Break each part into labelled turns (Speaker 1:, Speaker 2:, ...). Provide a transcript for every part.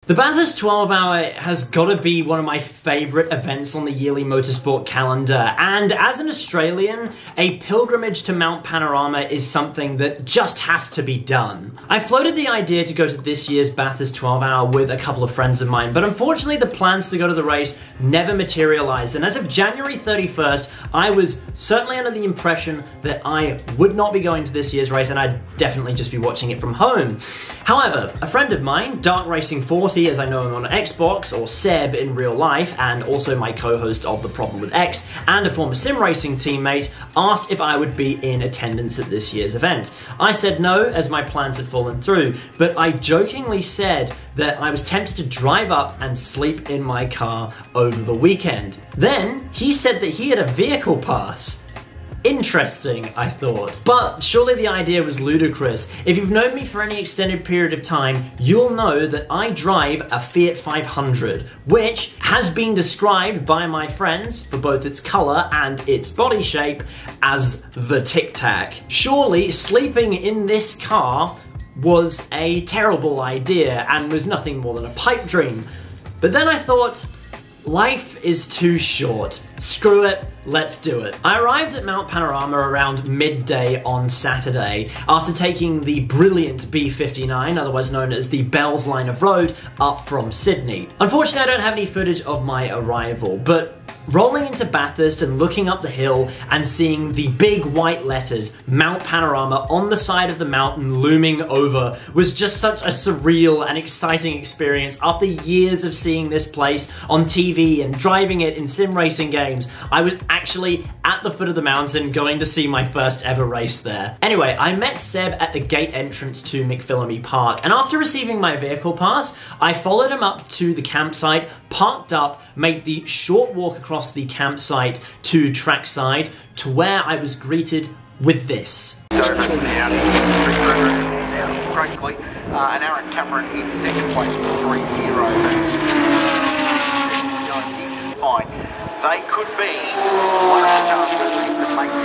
Speaker 1: The Bathurst 12 Hour has got to be one of my favourite events on the yearly motorsport calendar, and as an Australian, a pilgrimage to Mount Panorama is something that just has to be done. I floated the idea to go to this year's Bathurst 12 Hour with a couple of friends of mine, but unfortunately the plans to go to the race never materialised, and as of January 31st, I was certainly under the impression that I would not be going to this year's race and I'd definitely just be watching it from home. However, a friend of mine, Dark Racing 40, as I know him on Xbox, or Seb in real life, and also my co-host of The Problem with X, and a former sim racing teammate, asked if I would be in attendance at this year's event. I said no, as my plans had fallen through, but I jokingly said that I was tempted to drive up and sleep in my car over the weekend. Then, he said that he had a vehicle pass. Interesting, I thought. But surely the idea was ludicrous. If you've known me for any extended period of time, you'll know that I drive a Fiat 500, which has been described by my friends, for both its colour and its body shape, as the Tic Tac. Surely sleeping in this car was a terrible idea and was nothing more than a pipe dream. But then I thought, life is too short. Screw it, let's do it. I arrived at Mount Panorama around midday on Saturday after taking the brilliant B59, otherwise known as the Bells Line of Road, up from Sydney. Unfortunately, I don't have any footage of my arrival, but rolling into Bathurst and looking up the hill and seeing the big white letters, Mount Panorama, on the side of the mountain looming over was just such a surreal and exciting experience after years of seeing this place on TV and driving it in sim racing games. I was actually at the foot of the mountain going to see my first ever race there. Anyway, I met Seb at the gate entrance to McPhillamy Park, and after receiving my vehicle pass, I followed him up to the campsite, parked up, made the short walk across the campsite to trackside, to where I was greeted with this.
Speaker 2: Now, correctly, and Aaron Cameron in second place with 3-0. Fine. They could be one of the cars to make the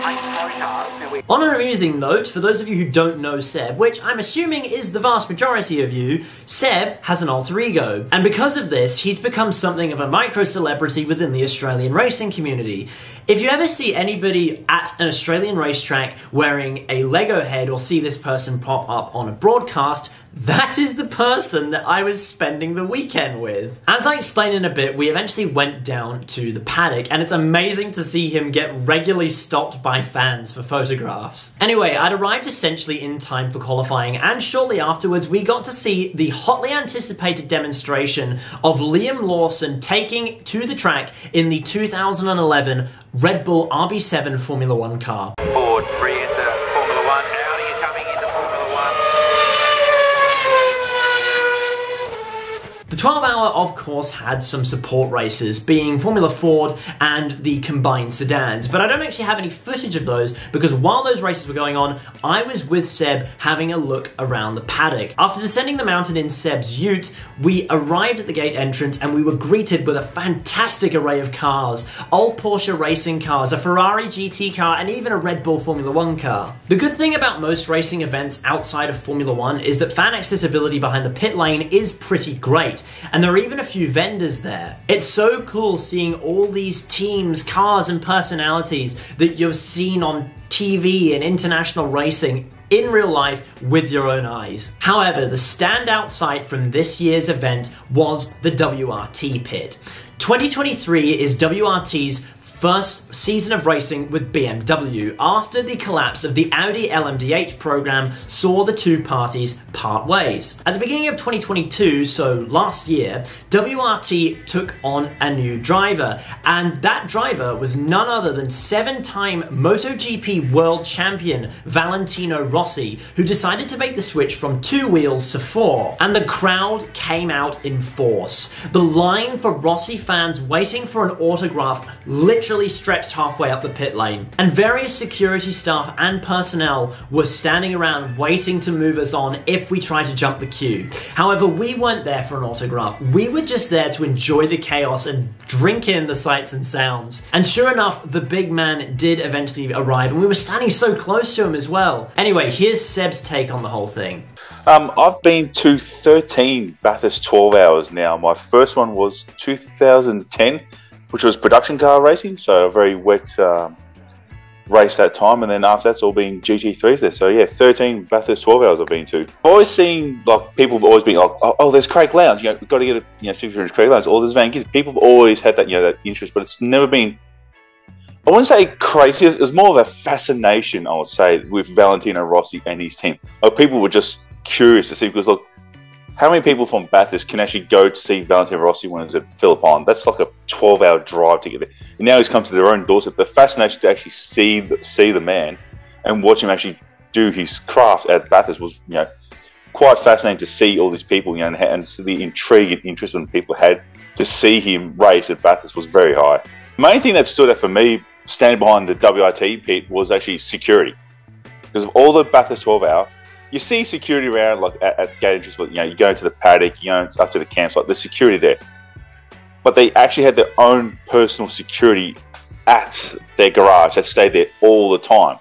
Speaker 2: 8 pro cars.
Speaker 1: On an amusing note, for those of you who don't know Seb, which I'm assuming is the vast majority of you, Seb has an alter ego. And because of this, he's become something of a micro-celebrity within the Australian racing community. If you ever see anybody at an Australian racetrack wearing a Lego head or see this person pop up on a broadcast, that is the person that I was spending the weekend with. As I explain in a bit, we eventually went down to the paddock, and it's amazing to see him get regularly stopped by fans for photographs. Anyway, I'd arrived essentially in time for qualifying, and shortly afterwards we got to see the hotly anticipated demonstration of Liam Lawson taking to the track in the 2011 Red Bull RB7 Formula 1 car.
Speaker 2: Forward, free into Formula 1. Audi coming into Formula 1.
Speaker 1: The 12 Hour, of course, had some support races, being Formula Ford and the combined sedans, but I don't actually have any footage of those because while those races were going on, I was with Seb having a look around the paddock. After descending the mountain in Seb's ute, we arrived at the gate entrance and we were greeted with a fantastic array of cars. Old Porsche racing cars, a Ferrari GT car, and even a Red Bull Formula 1 car. The good thing about most racing events outside of Formula 1 is that fan accessibility behind the pit lane is pretty great. And there are even a few vendors there. It's so cool seeing all these teams, cars, and personalities that you've seen on TV and international racing in real life with your own eyes. However, the standout sight from this year's event was the WRT pit. 2023 is WRT's first season of racing with BMW after the collapse of the Audi LMDH program saw the two parties part ways. At the beginning of 2022, so last year, WRT took on a new driver, and that driver was none other than 7-time MotoGP World Champion Valentino Rossi, who decided to make the switch from 2 wheels to 4, and the crowd came out in force. The line for Rossi fans waiting for an autograph literally literally stretched halfway up the pit lane, and various security staff and personnel were standing around waiting to move us on if we tried to jump the queue. However, we weren't there for an autograph. We were just there to enjoy the chaos and drink in the sights and sounds. And sure enough, the big man did eventually arrive, and we were standing so close to him as well. Anyway, here's Seb's take on the whole thing.
Speaker 3: I've been to 13 Bathurst 12 hours now. My first one was 2010, which was production car racing, so a very wet race that time, and then after that's all been GT3s there. So yeah, 13 Bathurst 12 hours I've been to. I've always seen, like, people have always been like, oh, there's Craig Lowndes, you know, we've got to get a 600 Craig Lowndes, or there's Van Gids. People have always had that, that interest, but it's never been, I wouldn't say crazy, it's more of a fascination, I would say, with Valentino Rossi and his team. Like, people were just curious to see, because look, how many people from Bathurst can actually go to see Valentino Rossi when it's at Phillip Island? That's like a 12-hour drive to get there. And now he's come to their own doorstep. The fascination to actually see the man and watch him actually do his craft at Bathurst was, quite fascinating to see all these people, and the intrigue and interest that people had to see him race at Bathurst was very high. The main thing that stood out for me, standing behind the WRT pit, was actually security. Because of all the Bathurst 12-hour, you see security around, like at gate entrance, but you go into the paddock, you go up to the campsite, there's security there. But they actually had their own personal security at their garage that stayed there all the time.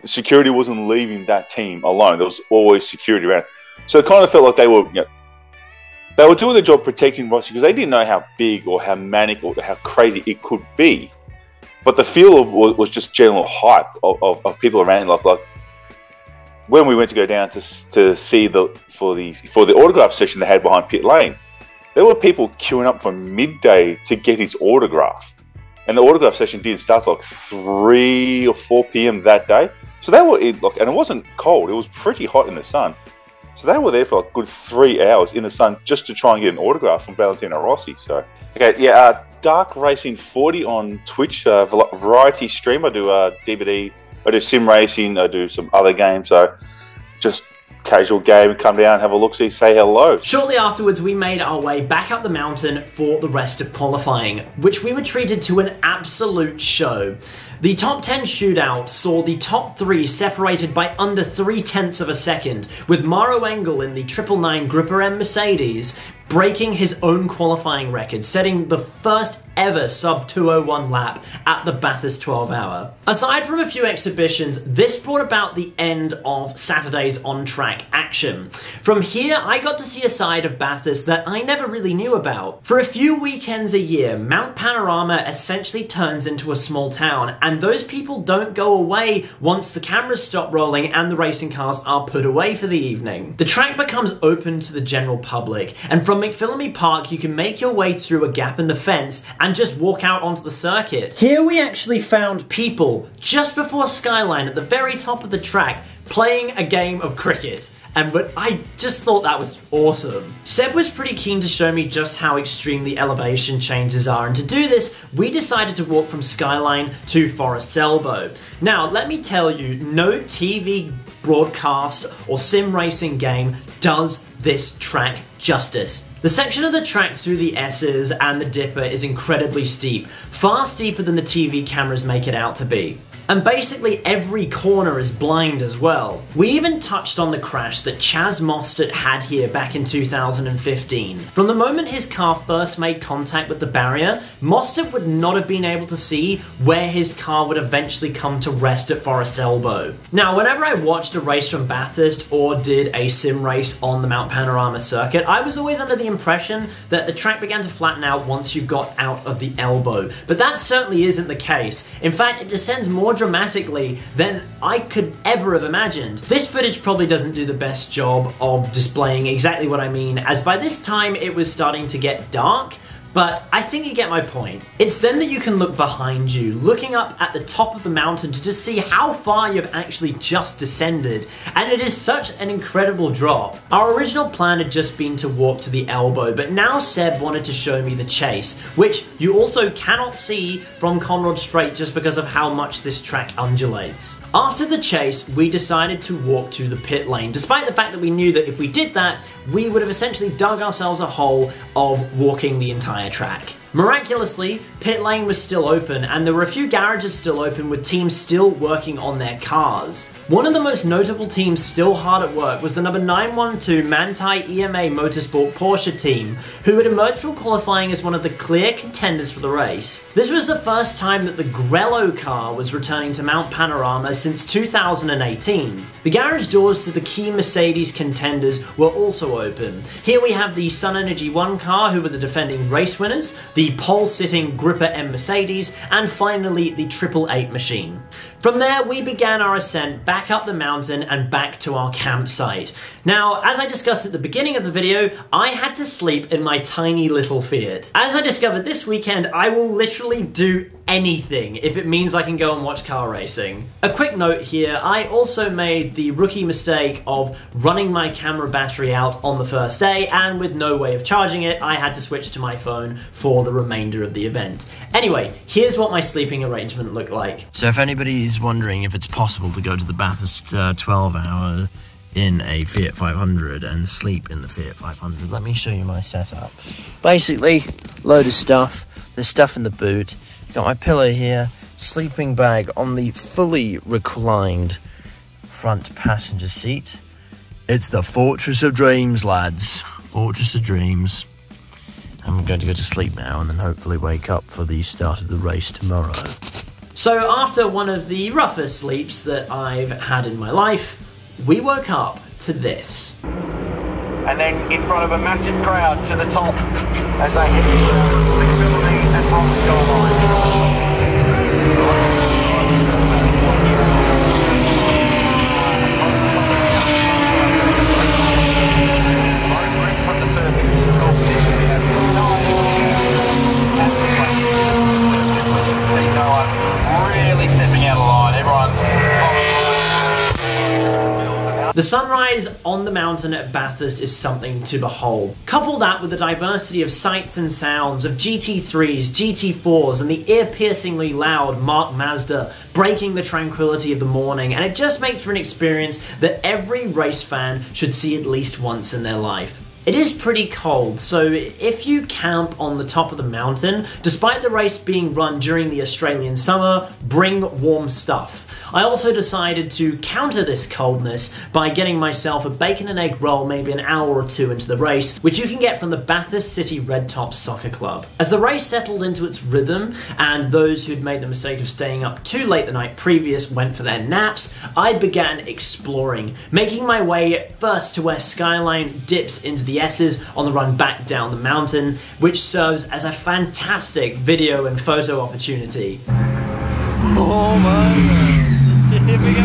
Speaker 3: The security wasn't leaving that team alone. There was always security around. So it kind of felt like they were doing the job protecting Rossi, because they didn't know how big or how manic or how crazy it could be. But the feel was just general hype of people around, like when we went to go down to see for the autograph session they had behind pit lane, there were people queuing up from midday to get his autograph, and the autograph session didn't start till like 3 or 4 p.m. that day. So they were and it wasn't cold; it was pretty hot in the sun. So they were there for a good 3 hours in the sun just to try and get an autograph from Valentino Rossi. So okay, yeah, Dark Racing 40 on Twitch, variety stream. I do DVD. I do sim racing, I do some other games, so just casual game, come down, have a look-see, say hello.
Speaker 1: Shortly afterwards, we made our way back up the mountain for the rest of qualifying, which we were treated to an absolute show. The top 10 shootout saw the top 3 separated by under 0.3 of a second, with Maro Engel in the 999 Grouper M Mercedes breaking his own qualifying record, setting the first ever sub 201 lap at the Bathurst 12 hour. Aside from a few exhibitions, this brought about the end of Saturday's on-track action. From here, I got to see a side of Bathurst that I never really knew about. For a few weekends a year, Mount Panorama essentially turns into a small town, and those people don't go away once the cameras stop rolling and the racing cars are put away for the evening. The track becomes open to the general public, and from McPhillamy Park you can make your way through a gap in the fence and just walk out onto the circuit. Here we actually found people just before Skyline at the very top of the track playing a game of cricket. But I just thought that was awesome. Seb was pretty keen to show me just how extreme the elevation changes are, and to do this, we decided to walk from Skyline to Forest Elbow. Now, let me tell you, no TV broadcast or sim racing game does this track justice. The section of the track through the S's and the Dipper is incredibly steep, far steeper than the TV cameras make it out to be. And basically every corner is blind as well. We even touched on the crash that Chaz Mostert had here back in 2015. From the moment his car first made contact with the barrier, Mostert would not have been able to see where his car would eventually come to rest at Forest Elbow. Now, whenever I watched a race from Bathurst or did a sim race on the Mount Panorama circuit, I was always under the impression that the track began to flatten out once you got out of the elbow. But that certainly isn't the case. In fact, it descends more dramatically than I could ever have imagined. This footage probably doesn't do the best job of displaying exactly what I mean, as by this time it was starting to get dark, but I think you get my point. It's then that you can look behind you, looking up at the top of the mountain to just see how far you've actually just descended, and it is such an incredible drop. Our original plan had just been to walk to the elbow, but now Seb wanted to show me the chase, which you also cannot see from Conrod Straight just because of how much this track undulates. After the chase, we decided to walk to the pit lane, despite the fact that we knew that if we did that, we would have essentially dug ourselves a hole of walking the entire track. Miraculously, pit lane was still open, and there were a few garages still open with teams still working on their cars. One of the most notable teams still hard at work was the number 912 Manthey EMA Motorsport Porsche team, who had emerged from qualifying as one of the clear contenders for the race. This was the first time that the Grello car was returning to Mount Panorama since 2018. The garage doors to the key Mercedes contenders were also open. Here we have the Sun Energy 1 car, who were the defending race winners, the pole-sitting Gripper M Mercedes, and finally the 888 machine. From there, we began our ascent back up the mountain and back to our campsite. Now, as I discussed at the beginning of the video, I had to sleep in my tiny little Fiat. As I discovered this weekend, I will literally do anything if it means I can go and watch car racing. A quick note here, I also made the rookie mistake of running my camera battery out on the first day, and with no way of charging it, I had to switch to my phone for the remainder of the event. Anyway, here's what my sleeping arrangement looked like. So if anybody is wondering if it's possible to go to the Bathurst 12-hour in a Fiat 500 and sleep in the Fiat 500, let me show you my setup. Basically, load of stuff. There's stuff in the boot. Got my pillow here, sleeping bag on the fully reclined front passenger seat. It's the Fortress of Dreams, lads. Fortress of Dreams. I'm going to go to sleep now and then hopefully wake up for the start of the race tomorrow. So after one of the roughest sleeps that I've had in my life, we woke up to this.
Speaker 2: And then in front of a massive crowd to the top as they head to visibility and rock skyline. Really stepping out of line, everyone.
Speaker 1: The sunrise on the mountain at Bathurst is something to behold. Couple that with the diversity of sights and sounds of GT3s, GT4s, and the ear-piercingly loud Mark Mazda breaking the tranquility of the morning, and it just makes for an experience that every race fan should see at least once in their life. It is pretty cold, so if you camp on the top of the mountain, despite the race being run during the Australian summer, bring warm stuff. I also decided to counter this coldness by getting myself a bacon and egg roll maybe an hour or two into the race, which you can get from the Bathurst City Red Tops Soccer Club. As the race settled into its rhythm, and those who'd made the mistake of staying up too late the night previous went for their naps, I began exploring, making my way first to where Skyline dips into the S's on the run back down the mountain, which serves as a fantastic video and photo opportunity.
Speaker 4: Oh my God. Here we go.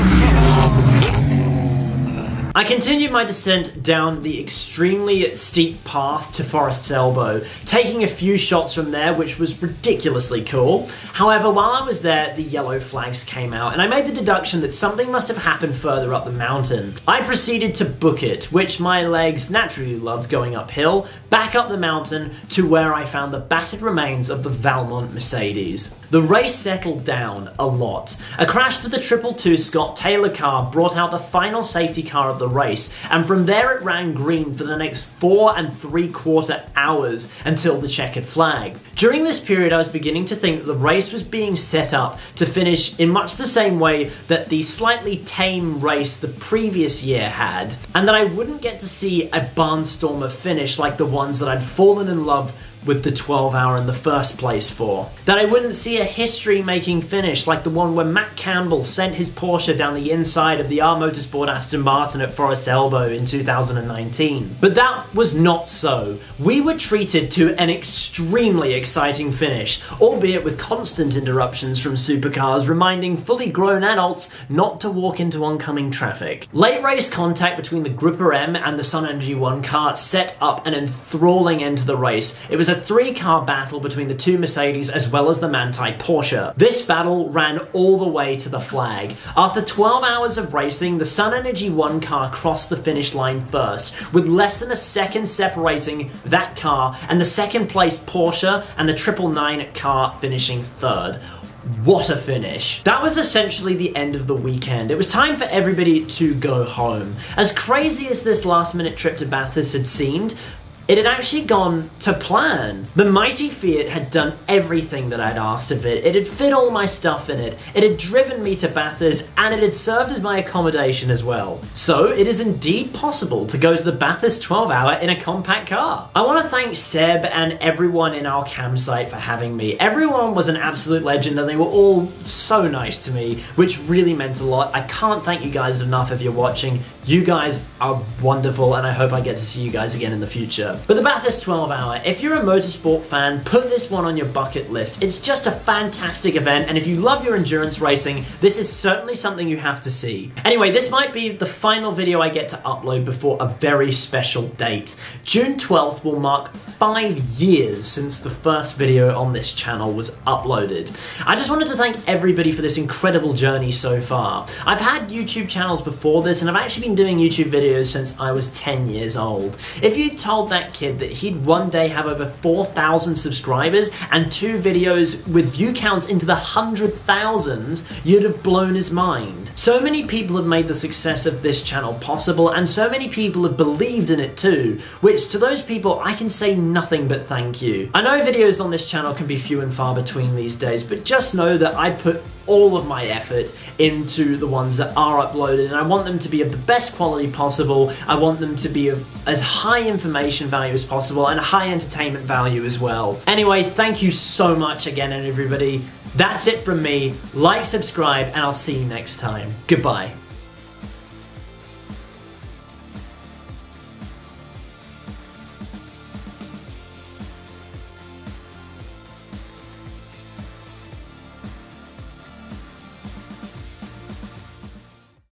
Speaker 1: I continued my descent down the extremely steep path to Forest's Elbow, taking a few shots from there, which was ridiculously cool. However, while I was there, the yellow flags came out, and I made the deduction that something must have happened further up the mountain. I proceeded to book it, which my legs naturally loved going uphill, back up the mountain to where I found the battered remains of the Valmont Mercedes. The race settled down a lot. A crash for the 222 Scott Taylor car brought out the final safety car of the race, and from there it ran green for the next 4 3/4 hours until the checkered flag. During this period, I was beginning to think that the race was being set up to finish in much the same way that the slightly tame race the previous year had, and that I wouldn't get to see a barnstormer finish like the ones that I'd fallen in love with the 12-hour in the first place for. That I wouldn't see a history-making finish like the one where Matt Campbell sent his Porsche down the inside of the R Motorsport Aston Martin at Forest Elbow in 2019. But that was not so. We were treated to an extremely exciting finish, albeit with constant interruptions from supercars reminding fully grown adults not to walk into oncoming traffic. Late race contact between the Gripper M and the Sun Energy 1 car set up an enthralling end to the race. It was a 3-car battle between the 2 Mercedes as well as the Manthey Porsche. This battle ran all the way to the flag. After 12 hours of racing, the Sun Energy 1 car crossed the finish line first, with less than a second separating that car and the second place Porsche and the 999 car finishing third. What a finish. That was essentially the end of the weekend. It was time for everybody to go home. As crazy as this last minute trip to Bathurst had seemed, it had actually gone to plan. The mighty Fiat had done everything that I'd asked of it. It had fit all my stuff in it. It had driven me to Bathurst, and it had served as my accommodation as well. So it is indeed possible to go to the Bathurst 12 Hour in a compact car. I want to thank Seb and everyone in our campsite for having me. Everyone was an absolute legend, and they were all so nice to me, which really meant a lot. I can't thank you guys enough if you're watching. You guys are wonderful, and I hope I get to see you guys again in the future. But the Bathurst 12 Hour, if you're a motorsport fan, put this one on your bucket list. It's just a fantastic event, and if you love your endurance racing, this is certainly something you have to see. Anyway, this might be the final video I get to upload before a very special date. June 12th will mark 5 years since the first video on this channel was uploaded. I just wanted to thank everybody for this incredible journey so far. I've had YouTube channels before this, and I've actually been doing YouTube videos since I was 10 years old. If you told that kid that he'd one day have over 4,000 subscribers and 2 videos with view counts into the 100,000s, you'd have blown his mind. So many people have made the success of this channel possible, and so many people have believed in it too, which to those people I can say nothing but thank you. I know videos on this channel can be few and far between these days, but just know that I put all of my effort into the ones that are uploaded, and I want them to be of the best quality possible. I want them to be of as high information value as possible and high entertainment value as well. Anyway, thank you so much again, everybody. That's it from me. Like, subscribe, and I'll see you next time. Goodbye.